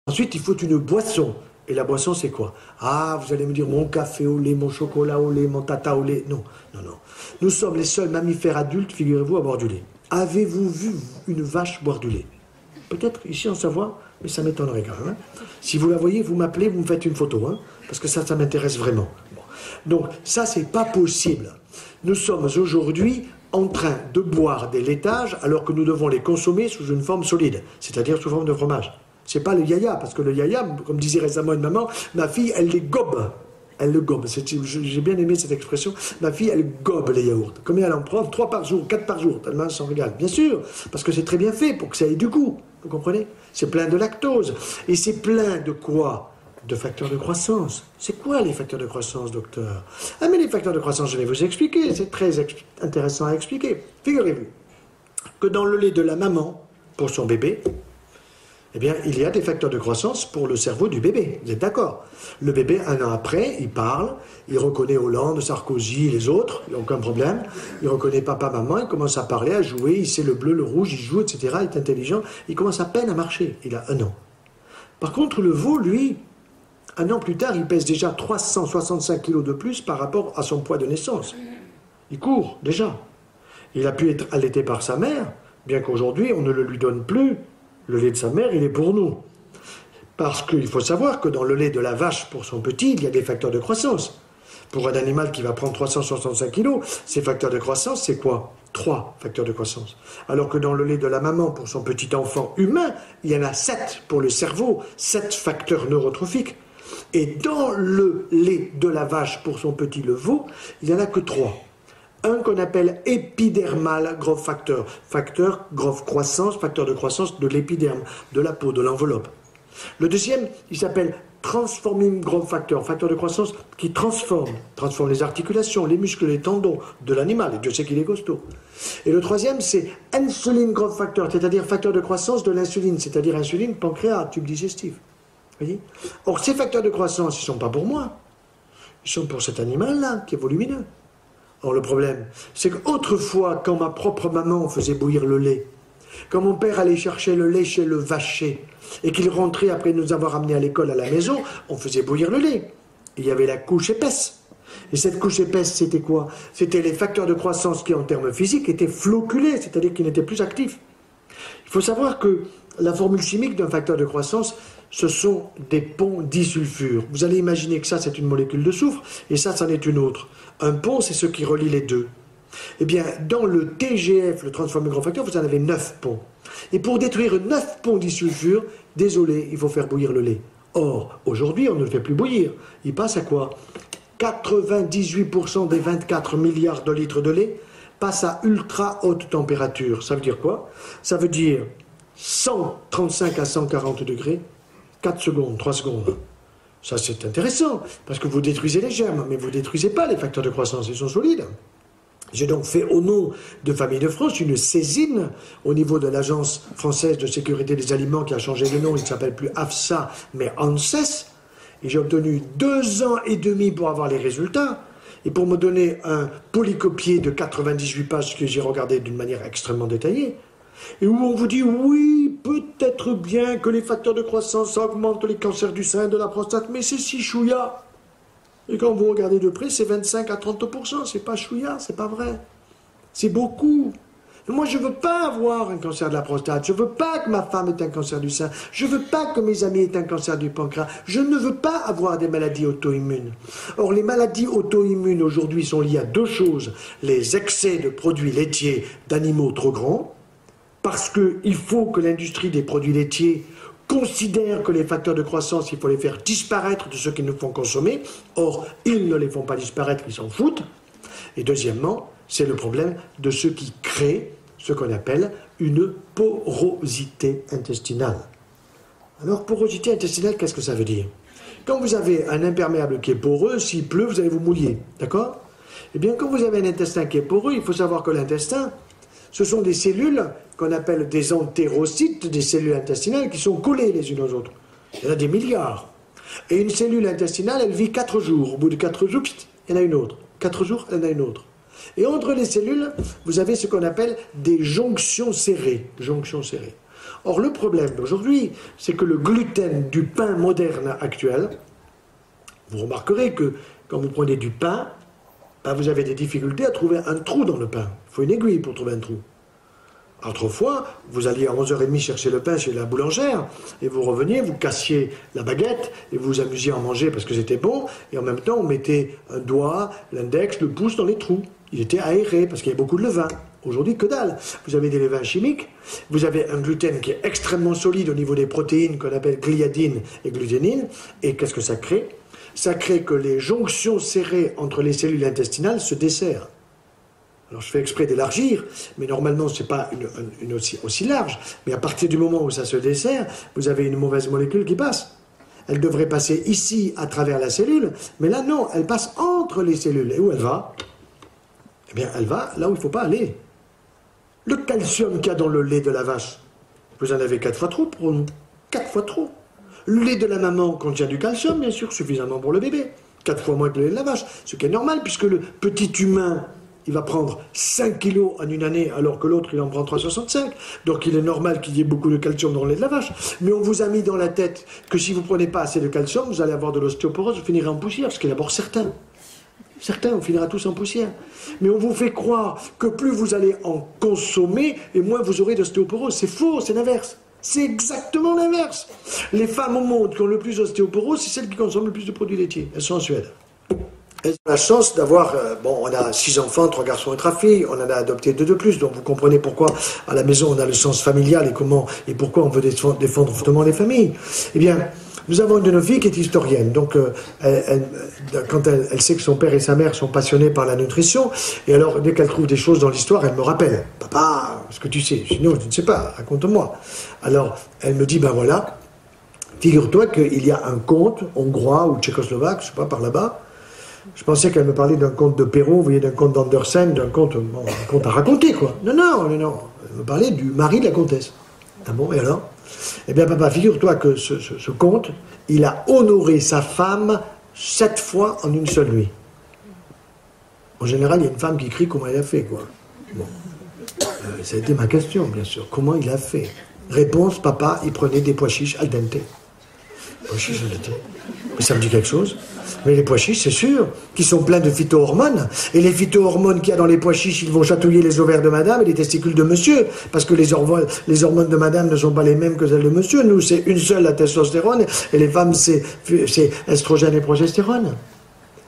Ensuite, il faut une boisson. Et la boisson, c'est quoi? Ah, vous allez me dire, mon café au lait, mon chocolat au lait, mon tata au lait. Non, non, non. Nous sommes les seuls mammifères adultes, figurez-vous, à boire du lait. Avez-vous vu une vache boire du lait? Peut-être ici en Savoie, mais ça m'étonnerait quand même. Hein. Si vous la voyez, vous m'appelez, vous me faites une photo, hein, parce que ça m'intéresse vraiment. Bon. Donc, ça, c'est pas possible. Nous sommes aujourd'hui en train de boire des laitages alors que nous devons les consommer sous une forme solide, c'est-à-dire sous forme de fromage. C'est pas le yaya, parce que le yaya, comme disait récemment une maman, ma fille, elle les gobe. Elle le gobe. J'ai bien aimé cette expression. Ma fille, elle gobe les yaourts. Combien elle en prend? 3 par jour, 4 par jour, tellement elle s'en régale. Bien sûr, parce que c'est très bien fait pour que ça ait du goût. Vous comprenez? C'est plein de lactose. Et c'est plein de quoi? De facteurs de croissance. C'est quoi les facteurs de croissance, docteur? Ah, mais les facteurs de croissance, je vais vous expliquer. C'est très intéressant à expliquer. Figurez-vous que dans le lait de la maman, pour son bébé, eh bien, il y a des facteurs de croissance pour le cerveau du bébé. Vous êtes d'accord? Le bébé, 1 an après, il parle, il reconnaît Hollande, Sarkozy, les autres, il n'y a aucun problème. Il reconnaît papa, maman, il commence à parler, à jouer, il sait le bleu, le rouge, il joue, etc. Il est intelligent. Il commence à peine à marcher. Il a 1 an. Par contre, le veau, lui, 1 an plus tard, il pèse déjà 365 kilos de plus par rapport à son poids de naissance. Il court, déjà. Il a pu être allaité par sa mère, bien qu'aujourd'hui, on ne le lui donne plus. Le lait de sa mère, il est pour nous. Parce qu'il faut savoir que dans le lait de la vache pour son petit, il y a des facteurs de croissance. Pour un animal qui va prendre 365 kilos, ces facteurs de croissance, c'est quoi? 3 facteurs de croissance. Alors que dans le lait de la maman pour son petit enfant humain, il y en a 7 pour le cerveau, 7 facteurs neurotrophiques. Et dans le lait de la vache pour son petit le veau, il n'y en a que 3. Un qu'on appelle épidermal growth factor, facteur growth croissance, facteur de croissance de l'épiderme, de la peau, de l'enveloppe. Le deuxième, il s'appelle transforming growth factor, facteur de croissance qui transforme les articulations, les muscles, les tendons de l'animal, et Dieu sait qu'il est costaud. Et le troisième, c'est insulin growth factor, c'est-à-dire facteur de croissance de l'insuline, c'est-à-dire insuline, pancréas, tube digestif. Vous voyez? Or, ces facteurs de croissance, ils ne sont pas pour moi, ils sont pour cet animal-là, qui est volumineux. Or, le problème, c'est qu'autrefois, quand ma propre maman faisait bouillir le lait, quand mon père allait chercher le lait chez le vacher, et qu'il rentrait après nous avoir amenés à l'école à la maison, on faisait bouillir le lait. Et il y avait la couche épaisse. Et cette couche épaisse, c'était quoi? C'était les facteurs de croissance qui, en termes physiques, étaient flocculés, c'est-à-dire qu'ils n'étaient plus actifs. Il faut savoir que la formule chimique d'un facteur de croissance, ce sont des ponts disulfures. Vous allez imaginer que ça, c'est une molécule de soufre, et ça, c'en est une autre. Un pont, c'est ce qui relie les deux. Eh bien, dans le TGF, le Transforming Growth Factor, vous en avez 9 ponts. Et pour détruire 9 ponts disulfures, désolé, il faut faire bouillir le lait. Or, aujourd'hui, on ne le fait plus bouillir. Il passe à quoi? 98% des 24 milliards de litres de lait passent à ultra haute température. Ça veut dire quoi? Ça veut dire 135 à 140 degrés, 4 secondes, 3 secondes. Ça, c'est intéressant, parce que vous détruisez les germes, mais vous ne détruisez pas les facteurs de croissance, ils sont solides. J'ai donc fait au nom de Famille de France une saisine au niveau de l'Agence française de sécurité des aliments qui a changé de nom, il ne s'appelle plus AFSA, mais ANSES, et j'ai obtenu 2 ans et demi pour avoir les résultats, et pour me donner un polycopié de 98 pages que j'ai regardé d'une manière extrêmement détaillée, et où on vous dit oui, peut-être bien que les facteurs de croissance augmentent les cancers du sein et de la prostate, mais c'est si chouïa. Et quand vous regardez de près, c'est 25 à 30%, c'est pas chouïa, c'est pas vrai. C'est beaucoup. Moi, je veux pas avoir un cancer de la prostate, je veux pas que ma femme ait un cancer du sein, je veux pas que mes amis aient un cancer du pancréas, je ne veux pas avoir des maladies auto-immunes. Or, les maladies auto-immunes aujourd'hui sont liées à 2 choses, les excès de produits laitiers d'animaux trop grands, parce qu'il faut que l'industrie des produits laitiers considère que les facteurs de croissance, il faut les faire disparaître de ceux qui nous font consommer. Or, ils ne les font pas disparaître, ils s'en foutent. Et deuxièmement, c'est le problème de ceux qui créent ce qu'on appelle une porosité intestinale. Alors, porosité intestinale, qu'est-ce que ça veut dire? Quand vous avez un imperméable qui est poreux, s'il pleut, vous allez vous mouiller. D'accord? Eh bien, quand vous avez un intestin qui est poreux, il faut savoir que l'intestin, ce sont des cellules qu'on appelle des entérocytes, des cellules intestinales qui sont collées les unes aux autres. Il y en a des milliards. Et une cellule intestinale, elle vit 4 jours. Au bout de 4 jours, il y en a une autre. 4 jours, il y en a une autre. Et entre les cellules, vous avez ce qu'on appelle des jonctions serrées. Jonctions serrées. Or, le problème d'aujourd'hui, c'est que le gluten du pain moderne actuel, vous remarquerez que quand vous prenez du pain, ben vous avez des difficultés à trouver un trou dans le pain. Il faut une aiguille pour trouver un trou. Autrefois, vous alliez à 11h30 chercher le pain chez la boulangère, et vous reveniez, vous cassiez la baguette, et vous vous amusiez à en manger parce que c'était bon, et en même temps, on mettait un doigt, l'index, le pouce dans les trous. Il était aéré, parce qu'il y avait beaucoup de levain. Aujourd'hui, que dalle. Vous avez des levains chimiques, vous avez un gluten qui est extrêmement solide au niveau des protéines, qu'on appelle gliadine et gluténine, et qu'est-ce que ça crée? Ça crée que les jonctions serrées entre les cellules intestinales se desserrent. Alors je fais exprès d'élargir, mais normalement ce n'est pas une aussi large. Mais à partir du moment où ça se dessert, vous avez une mauvaise molécule qui passe. Elle devrait passer ici à travers la cellule, mais là non, elle passe entre les cellules. Et où elle va? Eh bien elle va là où il ne faut pas aller. Le calcium qu'il y a dans le lait de la vache, vous en avez 4 fois trop pour nous. 4 fois trop. Le lait de la maman contient du calcium, bien sûr, suffisamment pour le bébé. 4 fois moins que le lait de la vache, ce qui est normal, puisque le petit humain, il va prendre 5 kilos en une année, alors que l'autre, il en prend 3,65. Donc il est normal qu'il y ait beaucoup de calcium dans le lait de la vache. Mais on vous a mis dans la tête que si vous ne prenez pas assez de calcium, vous allez avoir de l'ostéoporose, vous finirez en poussière, ce qui est d'abord certain. Certains, on finira tous en poussière. Mais on vous fait croire que plus vous allez en consommer, et moins vous aurez d'ostéoporose. C'est faux, c'est l'inverse. C'est exactement l'inverse. Les femmes au monde qui ont le plus d'ostéoporose, c'est celles qui consomment le plus de produits laitiers. Elles sont en Suède. Elles ont la chance d'avoir, on a 6 enfants, 3 garçons et 3 filles, on en a adopté 2 de plus, donc vous comprenez pourquoi à la maison on a le sens familial et pourquoi on veut défendre fortement les familles. Eh bien, nous avons une de nos filles qui est historienne, donc quand elle sait que son père et sa mère sont passionnés par la nutrition, et alors dès qu'elle trouve des choses dans l'histoire, elle me rappelle, papa, ce que tu sais, sinon je ne sais pas, raconte-moi. Alors elle me dit, ben voilà, figure-toi qu'il y a un comte hongrois ou tchécoslovaque, je ne sais pas, par là-bas. Je pensais qu'elle me parlait d'un conte de Perrault, vous voyez, d'un conte d'Andersen, d'un conte, un conte à raconter, quoi. Non. Elle me parlait du mari de la comtesse. Ah bon, et alors? Eh bien, papa, figure-toi que ce comte, il a honoré sa femme 7 fois en une seule nuit. En général, il y a une femme qui crie comment il a fait, quoi. Bon. Ça a été ma question, bien sûr. Comment il a fait? Réponse, papa, il prenait des pois chiches al dente. Pois chiches al dente. Mais ça me dit quelque chose. Mais les pois chiches, c'est sûr, qui sont pleins de phytohormones. Et les phytohormones qu'il y a dans les pois chiches, ils vont chatouiller les ovaires de madame et les testicules de monsieur. Parce que les hormones de madame ne sont pas les mêmes que celles de monsieur. Nous, c'est une seule, la testostérone. Et les femmes, c'est estrogène et progestérone.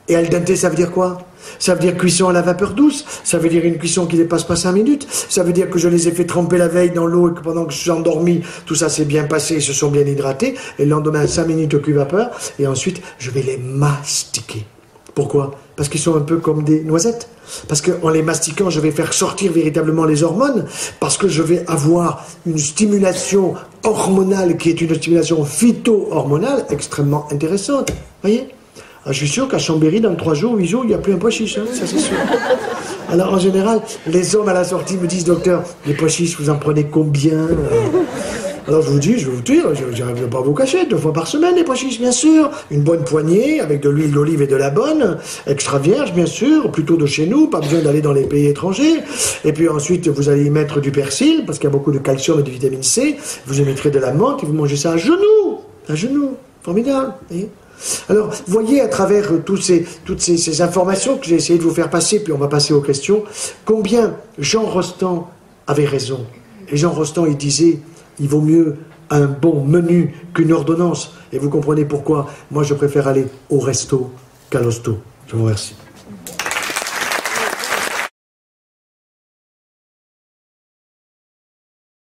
Et al dente, ça veut dire quoi? Ça veut dire cuisson à la vapeur douce. Ça veut dire une cuisson qui ne dépasse pas 5 minutes. Ça veut dire que je les ai fait tremper la veille dans l'eau et que pendant que je suis endormi, tout ça s'est bien passé, ils se sont bien hydratés. Et le lendemain, 5 minutes au cuit-vapeur. Et ensuite, je vais les mastiquer. Pourquoi? Parce qu'ils sont un peu comme des noisettes. Parce qu'en les mastiquant, je vais faire sortir véritablement les hormones. Parce que je vais avoir une stimulation hormonale qui est une stimulation phyto-hormonale extrêmement intéressante. Voyez? Ah, je suis sûr qu'à Chambéry, dans 3 jours, 8 jours, il n'y a plus un pois chiche, hein, ça c'est sûr. Alors en général, les hommes à la sortie me disent, docteur, les pois chiches, vous en prenez combien? Alors je vous dis, je vais vous dire, je n'arrive pas à vous cacher, 2 fois par semaine les pois chiches, bien sûr. Une bonne poignée, avec de l'huile d'olive et de la bonne, extra vierge, bien sûr, plutôt de chez nous, pas besoin d'aller dans les pays étrangers. Et puis ensuite, vous allez y mettre du persil, parce qu'il y a beaucoup de calcium et de vitamine C. Vous y mettrez de la menthe et vous mangez ça à genoux, formidable, voyez. Alors, voyez à travers toutes ces informations que j'ai essayé de vous faire passer, puis on va passer aux questions, combien Jean Rostand avait raison. Et Jean Rostand, il disait, il vaut mieux un bon menu qu'une ordonnance. Et vous comprenez pourquoi moi je préfère aller au resto qu'à l'hosto. Je vous remercie.